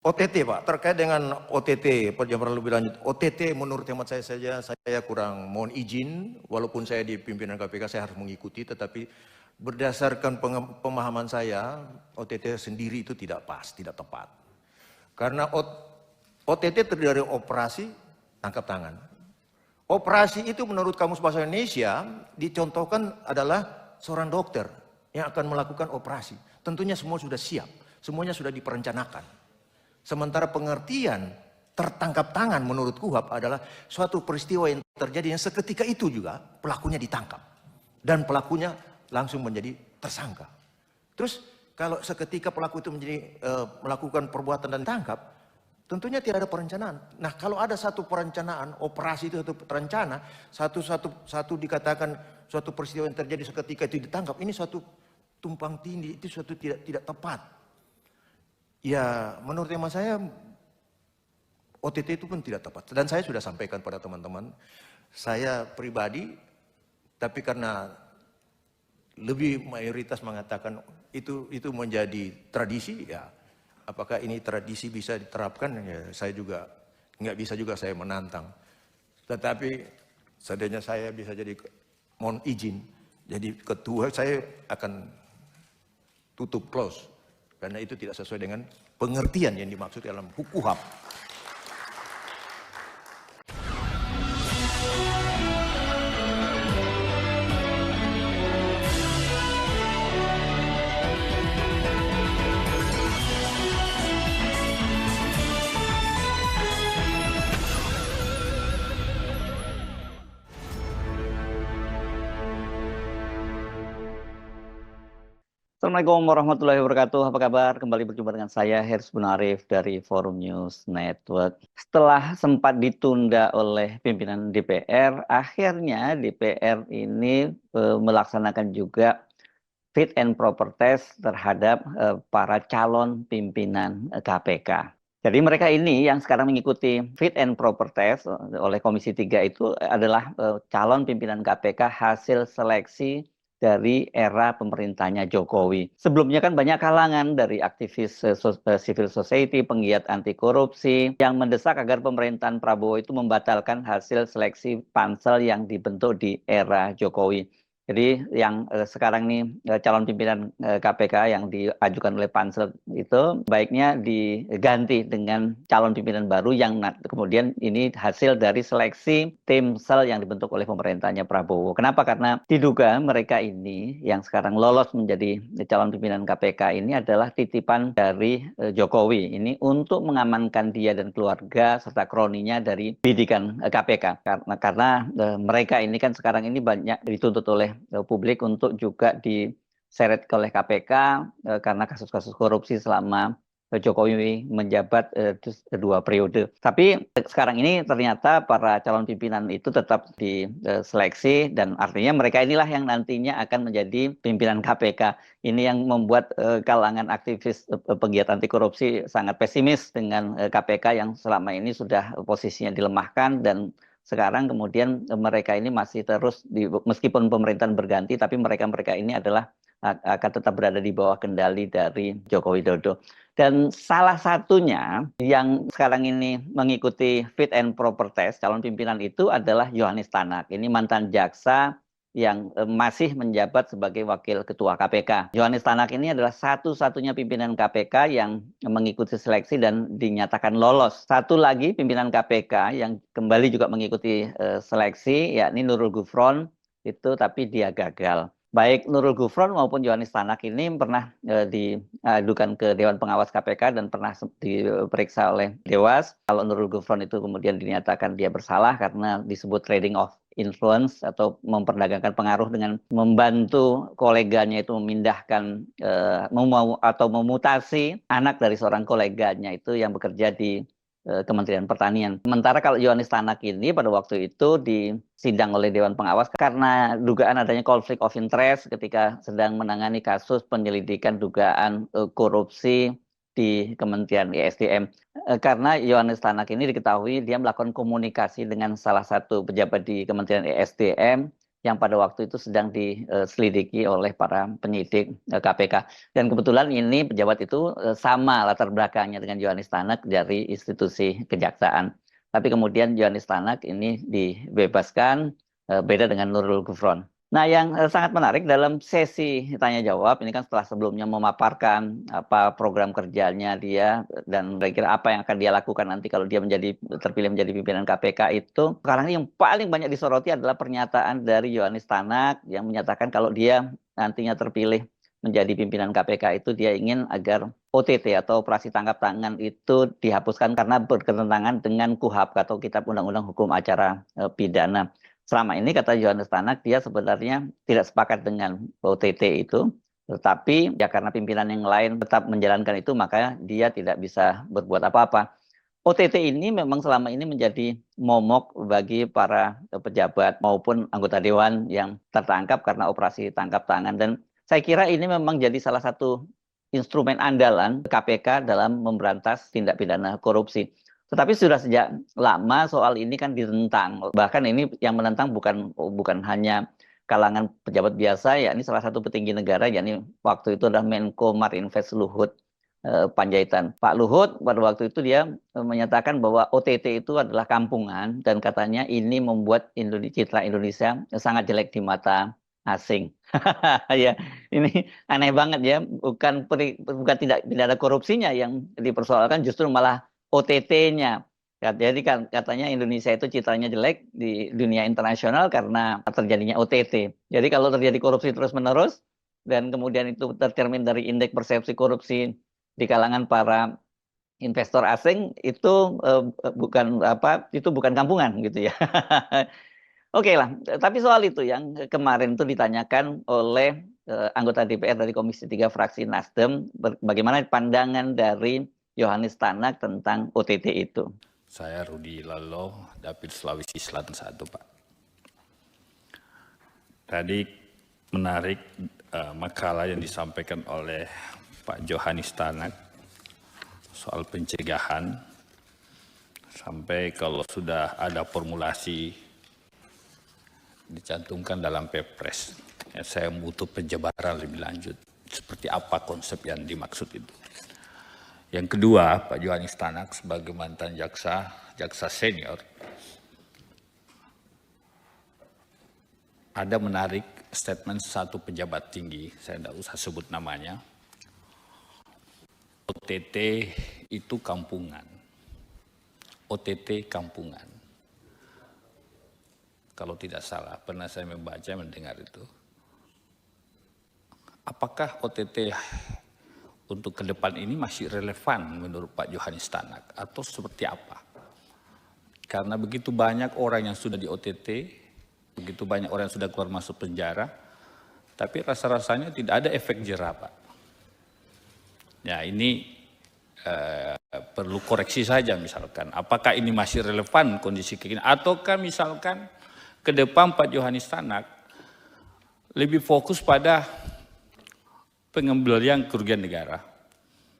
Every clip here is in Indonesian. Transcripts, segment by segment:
OTT Pak, terkait dengan OTT, penjelasan lebih lanjut. OTT menurut hemat saya saja, saya kurang mohon izin, walaupun saya di pimpinan KPK saya harus mengikuti, tetapi berdasarkan pemahaman saya, OTT sendiri itu tidak pas, tidak tepat. Karena OTT terdiri dari operasi tangkap tangan. Operasi itu menurut Kamus Bahasa Indonesia dicontohkan adalah seorang dokter yang akan melakukan operasi. Tentunya semua sudah siap, semuanya sudah diperencanakan. Sementara pengertian tertangkap tangan menurut KUHP adalah suatu peristiwa yang terjadi yang seketika itu juga pelakunya ditangkap. Dan pelakunya langsung menjadi tersangka. Terus kalau seketika pelaku itu melakukan perbuatan dan tangkap, tentunya tidak ada perencanaan. Nah kalau ada satu perencanaan, operasi itu satu terencana, satu dikatakan suatu peristiwa yang terjadi seketika itu ditangkap, ini suatu tumpang tindih, itu suatu tidak tepat. Ya menurut hemat saya OTT itu pun tidak tepat. Dan saya sudah sampaikan pada teman-teman, saya pribadi, tapi karena lebih mayoritas mengatakan itu menjadi tradisi, ya apakah ini tradisi bisa diterapkan, ya saya juga nggak bisa juga saya menantang. Tetapi seandainya saya bisa jadi, mohon izin, jadi ketua, saya akan tutup close. Karena itu tidak sesuai dengan pengertian yang dimaksud dalam KUHP. Assalamualaikum warahmatullahi wabarakatuh. Apa kabar? Kembali berjumpa dengan saya, Hersy Bunarif dari Forum News Network. Setelah sempat ditunda oleh pimpinan DPR, akhirnya DPR ini melaksanakan juga fit and proper test terhadap para calon pimpinan KPK. Jadi mereka ini yang sekarang mengikuti fit and proper test oleh Komisi 3 itu adalah calon pimpinan KPK hasil seleksi dari era pemerintahnya Jokowi. Sebelumnya kan banyak kalangan dari aktivis civil society, penggiat anti korupsi yang mendesak agar pemerintahan Prabowo itu membatalkan hasil seleksi pansel yang dibentuk di era Jokowi. Jadi yang sekarang ini calon pimpinan KPK yang diajukan oleh pansel itu baiknya diganti dengan calon pimpinan baru yang kemudian ini hasil dari seleksi tim sel yang dibentuk oleh pemerintahnya Prabowo. Kenapa? Karena diduga mereka ini yang sekarang lolos menjadi calon pimpinan KPK ini adalah titipan dari Jokowi. Ini untuk mengamankan dia dan keluarga serta kroninya dari bidikan KPK. Karena mereka ini kan sekarang ini banyak dituntut oleh publik untuk juga diseret oleh KPK karena kasus-kasus korupsi selama Jokowi menjabat 2 periode. Tapi sekarang ini ternyata para calon pimpinan itu tetap diseleksi dan artinya mereka inilah yang nantinya akan menjadi pimpinan KPK. Ini yang membuat kalangan aktivis penggiat anti korupsi sangat pesimis dengan KPK yang selama ini sudah posisinya dilemahkan dan sekarang kemudian mereka ini masih terus meskipun pemerintahan berganti tapi mereka ini adalah akan tetap berada di bawah kendali dari Joko Widodo. Dan salah satunya yang sekarang ini mengikuti fit and proper test calon pimpinan itu adalah Yohanes Tanak. Ini mantan jaksa yang masih menjabat sebagai wakil ketua KPK. Yohanes Tanak ini adalah satu-satunya pimpinan KPK yang mengikuti seleksi dan dinyatakan lolos. Satu lagi pimpinan KPK yang kembali juga mengikuti seleksi, yakni Nurul Gufron, itu tapi dia gagal. Baik Nurul Gufron maupun Yohanes Tanak ini pernah diadukan ke Dewan Pengawas KPK dan pernah diperiksa oleh Dewas. Kalau Nurul Gufron itu kemudian dinyatakan dia bersalah karena disebut trading of influence atau memperdagangkan pengaruh dengan membantu koleganya itu memindahkan atau memutasi anak dari seorang koleganya itu yang bekerja di Kementerian Pertanian. Sementara kalau Yohanes Tanak ini pada waktu itu disidang oleh Dewan Pengawas karena dugaan adanya konflik of interest ketika sedang menangani kasus penyelidikan dugaan korupsi di Kementerian ESDM. Karena Yohanes Tanak ini diketahui dia melakukan komunikasi dengan salah satu pejabat di Kementerian ESDM yang pada waktu itu sedang diselidiki oleh para penyidik KPK. Dan kebetulan ini pejabat itu sama latar belakangnya dengan Yohanis Tanak dari institusi kejaksaan. Tapi kemudian Yohanis Tanak ini dibebaskan, beda dengan Nurul Gufron. Nah, yang sangat menarik dalam sesi tanya jawab ini kan setelah sebelumnya memaparkan apa program kerjanya dia dan kira-kira apa yang akan dia lakukan nanti kalau dia terpilih menjadi pimpinan KPK itu. Sekarang ini yang paling banyak disoroti adalah pernyataan dari Yohanis Tanak yang menyatakan kalau dia nantinya terpilih menjadi pimpinan KPK itu dia ingin agar OTT atau operasi tangkap tangan itu dihapuskan karena bertentangan dengan KUHP atau Kitab Undang-Undang Hukum Acara Pidana. Selama ini kata Yohanis Tanak dia sebenarnya tidak sepakat dengan OTT itu, tetapi ya karena pimpinan yang lain tetap menjalankan itu maka dia tidak bisa berbuat apa-apa. OTT ini memang selama ini menjadi momok bagi para pejabat maupun anggota dewan yang tertangkap karena operasi tangkap tangan, dan saya kira ini memang jadi salah satu instrumen andalan KPK dalam memberantas tindak pidana korupsi. Tetapi sudah sejak lama soal ini kan ditentang. Bahkan ini yang menentang bukan hanya kalangan pejabat biasa, ya ini salah satu petinggi negara, yakni waktu itu adalah Menko Marinvest Luhut Panjaitan. Pak Luhut pada waktu itu dia menyatakan bahwa OTT itu adalah kampungan dan katanya ini membuat citra Indonesia sangat jelek di mata asing. Ya, ini aneh banget ya. Bukan tidak ada korupsinya yang dipersoalkan, justru malah OTT-nya. Jadi katanya Indonesia itu citranya jelek di dunia internasional karena terjadinya OTT. Jadi kalau terjadi korupsi terus-menerus dan kemudian itu tercermin dari indeks persepsi korupsi di kalangan para investor asing itu bukan kampungan gitu ya. Oke lah, tapi soal itu yang kemarin itu ditanyakan oleh anggota DPR dari Komisi 3 fraksi Nasdem, bagaimana pandangan dari Yohanis Tanak tentang OTT itu. Saya Rudi Lalo, Dapil Sulawesi Selatan 1, Pak. Tadi menarik makalah yang disampaikan oleh Pak Yohanis Tanak soal pencegahan, sampai kalau sudah ada formulasi dicantumkan dalam Perpres. Ya, saya butuh penjabaran lebih lanjut, seperti apa konsep yang dimaksud itu. Yang kedua, Pak Yohanis Tanak sebagai mantan jaksa senior, ada menarik statement satu pejabat tinggi, saya tidak usah sebut namanya, OTT itu kampungan. OTT kampungan. Kalau tidak salah, pernah saya membaca, mendengar itu. Apakah OTT untuk ke depan ini masih relevan menurut Pak Yohanis Tanak atau seperti apa? Karena begitu banyak orang yang sudah di OTT, begitu banyak orang yang sudah keluar masuk penjara, tapi rasa-rasanya tidak ada efek jera, Pak. Ya, ini perlu koreksi saja misalkan. Apakah ini masih relevan kondisi kayak gini? Ataukah misalkan ke depan Pak Yohanis Tanak lebih fokus pada pengembalian kerugian negara.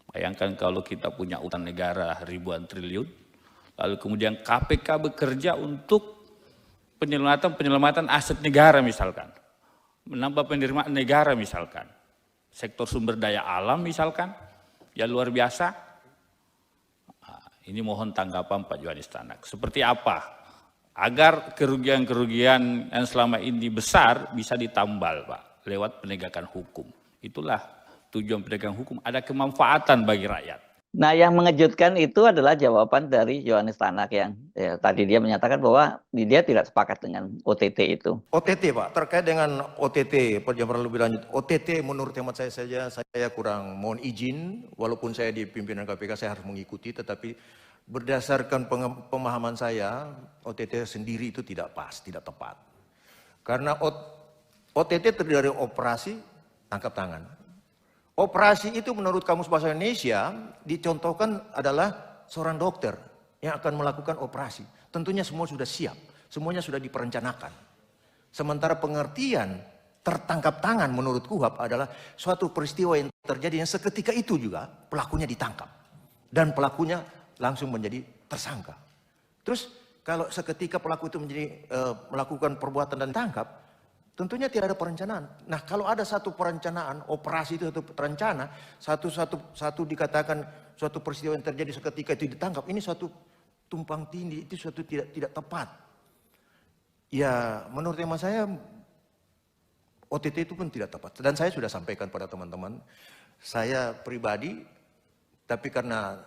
Bayangkan kalau kita punya utang negara ribuan triliun, lalu kemudian KPK bekerja untuk penyelamatan aset negara misalkan, menambah penerimaan negara misalkan, sektor sumber daya alam misalkan, ya luar biasa. Nah, ini mohon tanggapan Pak Yohanis Tanak. Seperti apa agar kerugian-kerugian yang selama ini besar bisa ditambal, Pak, lewat penegakan hukum. Itulah tujuan penegakan hukum, ada kemanfaatan bagi rakyat. Nah, yang mengejutkan itu adalah jawaban dari Yohanis Tanak yang tadi dia menyatakan bahwa dia tidak sepakat dengan OTT itu. OTT, Pak, terkait dengan OTT, penjabaran lebih lanjut. OTT menurut hemat saya saja, saya kurang mohon izin, walaupun saya di pimpinan KPK, saya harus mengikuti, tetapi berdasarkan pemahaman saya, OTT sendiri itu tidak pas, tidak tepat. Karena OTT terdiri dari operasi tangkap tangan. Operasi itu menurut Kamus Bahasa Indonesia dicontohkan adalah seorang dokter yang akan melakukan operasi. Tentunya semua sudah siap, semuanya sudah diperencanakan. Sementara pengertian tertangkap tangan menurut KUHP adalah suatu peristiwa yang terjadi yang seketika itu juga pelakunya ditangkap. Dan pelakunya langsung menjadi tersangka. Terus kalau seketika pelaku itu melakukan perbuatan dan ditangkap, Tentunya tidak ada perencanaan. Nah, kalau ada satu perencanaan, operasi itu satu terencana, satu dikatakan suatu peristiwa yang terjadi seketika itu ditangkap, ini suatu tumpang tindih, itu suatu tidak tepat. Ya, menurut hemat saya OTT itu pun tidak tepat. Dan saya sudah sampaikan pada teman-teman, saya pribadi, tapi karena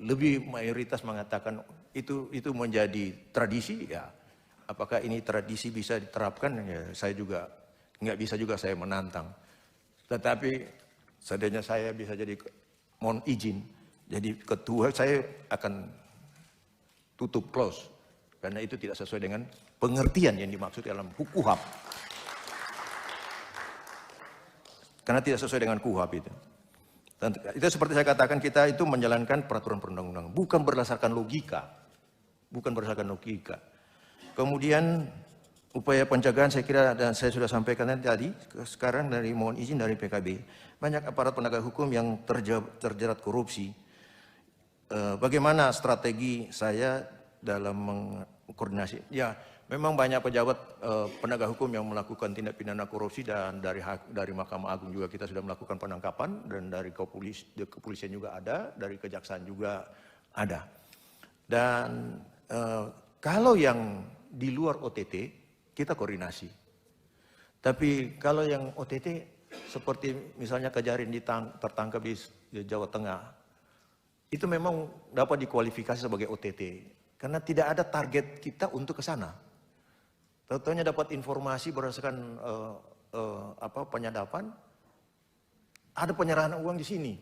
lebih mayoritas mengatakan itu menjadi tradisi, ya apakah ini tradisi bisa diterapkan, ya saya juga nggak bisa juga saya menantang. Tetapi seandainya saya bisa jadi, mohon izin, jadi ketua, saya akan tutup close. Karena itu tidak sesuai dengan pengertian yang dimaksud dalam KUHAP. Karena tidak sesuai dengan KUHAP itu. Dan itu seperti saya katakan, kita itu menjalankan peraturan perundang-undangan, bukan berdasarkan logika. Bukan berdasarkan logika. Kemudian upaya pencegahan saya kira, dan saya sudah sampaikan tadi, sekarang dari mohon izin dari PKB, banyak aparat penegak hukum yang terjerat korupsi. Bagaimana strategi saya dalam mengkoordinasi? Ya, memang banyak pejabat penegak hukum yang melakukan tindak pidana korupsi, dan dari Mahkamah Agung juga kita sudah melakukan penangkapan, dan dari kepolisian juga ada, dari kejaksaan juga ada. Dan kalau yang di luar OTT kita koordinasi. Tapi kalau yang OTT seperti misalnya Kejarin tertangkap di Jawa Tengah, itu memang dapat dikualifikasi sebagai OTT. Karena tidak ada target kita untuk ke sana. Tentunya dapat informasi berdasarkan penyadapan, ada penyerahan uang di sini.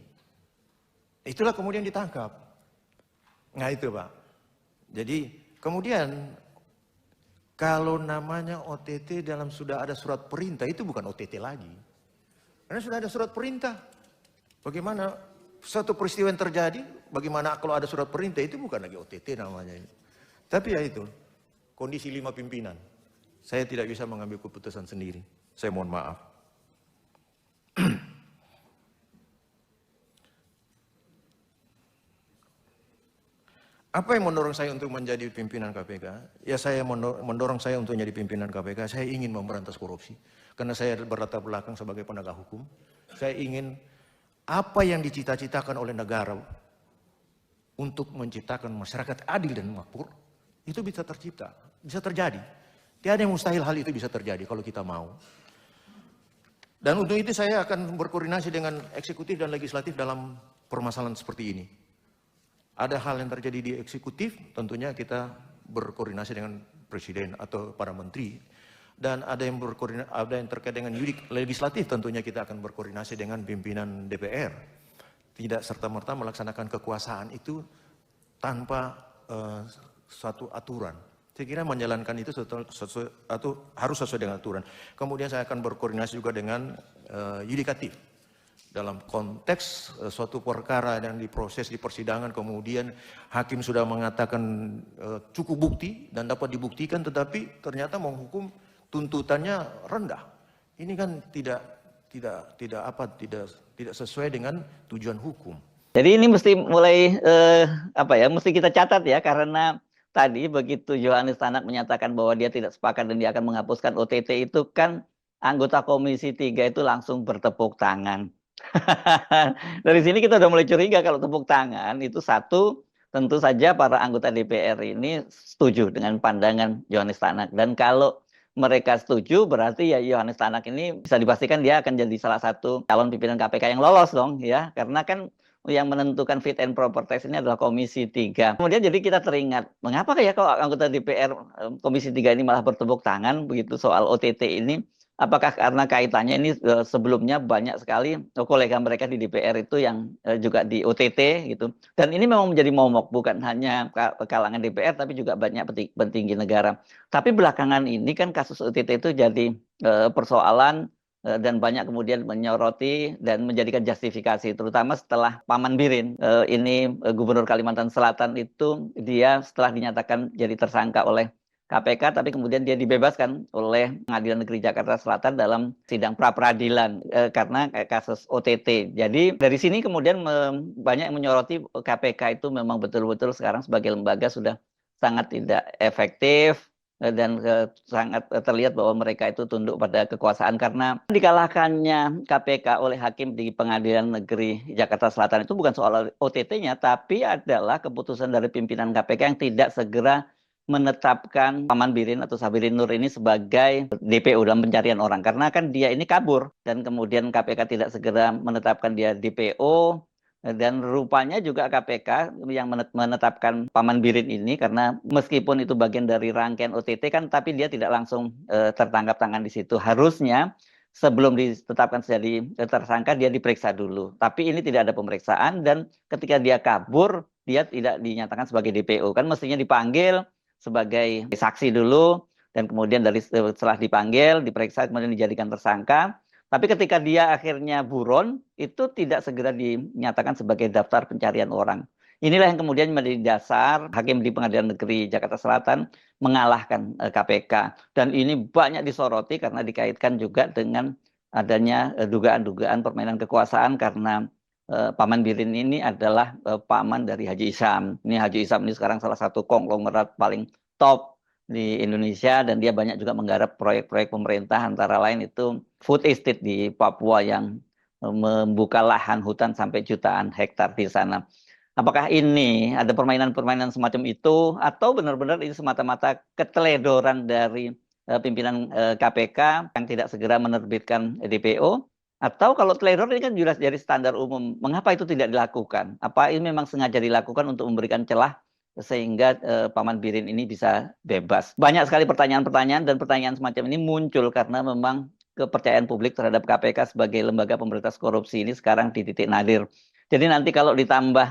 Itulah kemudian ditangkap. Nah itu Pak. Jadi kemudian kalau namanya OTT dalam sudah ada surat perintah, itu bukan OTT lagi. Karena sudah ada surat perintah. Bagaimana suatu peristiwa yang terjadi, bagaimana kalau ada surat perintah, itu bukan lagi OTT namanya. Tapi ya itu, kondisi 5 pimpinan. Saya tidak bisa mengambil keputusan sendiri. Saya mohon maaf. Apa yang mendorong saya untuk menjadi pimpinan KPK? Ya saya mendorong saya untuk menjadi pimpinan KPK, saya ingin memberantas korupsi. Karena saya berlatar belakang sebagai penegak hukum. Saya ingin apa yang dicita-citakan oleh negara untuk menciptakan masyarakat adil dan makmur, itu bisa tercipta, bisa terjadi. Tidak ada yang mustahil hal itu bisa terjadi kalau kita mau. Dan untuk itu saya akan berkoordinasi dengan eksekutif dan legislatif dalam permasalahan seperti ini. Ada hal yang terjadi di eksekutif, tentunya kita berkoordinasi dengan presiden atau para menteri. Dan ada yang terkait dengan legislatif, tentunya kita akan berkoordinasi dengan pimpinan DPR. Tidak serta-merta melaksanakan kekuasaan itu tanpa suatu aturan. Saya kira menjalankan itu harus sesuai dengan aturan. Kemudian saya akan berkoordinasi juga dengan yudikatif. Dalam konteks suatu perkara yang diproses di persidangan, kemudian hakim sudah mengatakan cukup bukti dan dapat dibuktikan, tetapi ternyata menghukum tuntutannya rendah. Ini kan tidak sesuai dengan tujuan hukum. Jadi ini mesti mulai mesti kita catat ya, karena tadi begitu Yohanes Tanak menyatakan bahwa dia tidak sepakat dan dia akan menghapuskan OTT, itu kan anggota Komisi 3 itu langsung bertepuk tangan. Dari sini kita udah mulai curiga kalau tepuk tangan itu satu, tentu saja para anggota DPR ini setuju dengan pandangan Yohanes Tanak. Dan kalau mereka setuju, berarti ya Yohanes Tanak ini bisa dipastikan dia akan jadi salah satu calon pimpinan KPK yang lolos dong ya. Karena kan yang menentukan fit and proper test ini adalah Komisi 3. Kemudian jadi kita teringat, mengapa ya kalau anggota DPR Komisi 3 ini malah bertepuk tangan begitu soal OTT ini? Apakah karena kaitannya ini sebelumnya banyak sekali kolega mereka di DPR itu yang juga di OTT gitu. Dan ini memang menjadi momok, bukan hanya kalangan DPR tapi juga banyak petinggi negara. Tapi belakangan ini kan kasus OTT itu jadi persoalan dan banyak kemudian menyoroti dan menjadikan justifikasi, terutama setelah Paman Birin ini Gubernur Kalimantan Selatan itu dia setelah dinyatakan jadi tersangka oleh KPK, tapi kemudian dia dibebaskan oleh Pengadilan Negeri Jakarta Selatan dalam sidang pra-peradilan karena kasus OTT. Jadi dari sini kemudian banyak yang menyoroti KPK itu memang betul-betul sekarang sebagai lembaga sudah sangat tidak efektif, dan sangat terlihat bahwa mereka itu tunduk pada kekuasaan karena dikalahkannya KPK oleh hakim di Pengadilan Negeri Jakarta Selatan itu bukan soal OTT-nya, tapi adalah keputusan dari pimpinan KPK yang tidak segera menetapkan Paman Birin atau Sabirin Nur ini sebagai DPO dalam pencarian orang. Karena kan dia ini kabur dan kemudian KPK tidak segera menetapkan dia DPO. Dan rupanya juga KPK yang menetapkan Paman Birin ini karena meskipun itu bagian dari rangkaian OTT kan, tapi dia tidak langsung tertangkap tangan di situ. Harusnya sebelum ditetapkan jadi tersangka dia diperiksa dulu. Tapi ini tidak ada pemeriksaan dan ketika dia kabur dia tidak dinyatakan sebagai DPO. Kan mestinya dipanggil sebagai saksi dulu dan kemudian setelah dipanggil, diperiksa kemudian dijadikan tersangka. Tapi ketika dia akhirnya buron, itu tidak segera dinyatakan sebagai daftar pencarian orang. Inilah yang kemudian menjadi dasar hakim di Pengadilan Negeri Jakarta Selatan mengalahkan KPK. Dan ini banyak disoroti karena dikaitkan juga dengan adanya dugaan-dugaan permainan kekuasaan karena Paman Birin ini adalah paman dari Haji Isham. Ini Haji Isham ini sekarang salah satu konglomerat paling top di Indonesia dan dia banyak juga menggarap proyek-proyek pemerintah antara lain itu food estate di Papua yang membuka lahan hutan sampai jutaan hektar di sana. Apakah ini ada permainan-permainan semacam itu atau benar-benar ini semata-mata keteledoran dari pimpinan KPK yang tidak segera menerbitkan DPO? Atau kalau teledor ini kan jelas dari standar umum, mengapa itu tidak dilakukan? Apa ini memang sengaja dilakukan untuk memberikan celah sehingga Paman Birin ini bisa bebas? Banyak sekali pertanyaan-pertanyaan dan pertanyaan semacam ini muncul karena memang kepercayaan publik terhadap KPK sebagai lembaga pemberantas korupsi ini sekarang di titik nadir. Jadi nanti kalau ditambah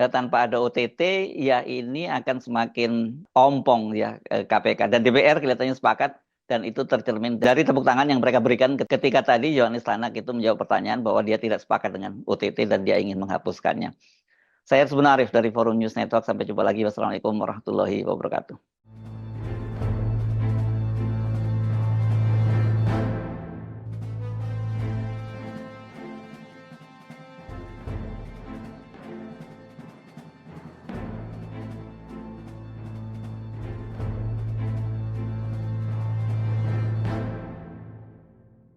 tanpa ada OTT, ya ini akan semakin ompong ya KPK. Dan DPR kelihatannya sepakat dan itu tercermin dari tepuk tangan yang mereka berikan ketika tadi Yohanes Tanak itu menjawab pertanyaan bahwa dia tidak sepakat dengan OTT dan dia ingin menghapuskannya. Saya Hersbun Arif dari Forum News Network. Sampai jumpa lagi. Wassalamualaikum warahmatullahi wabarakatuh.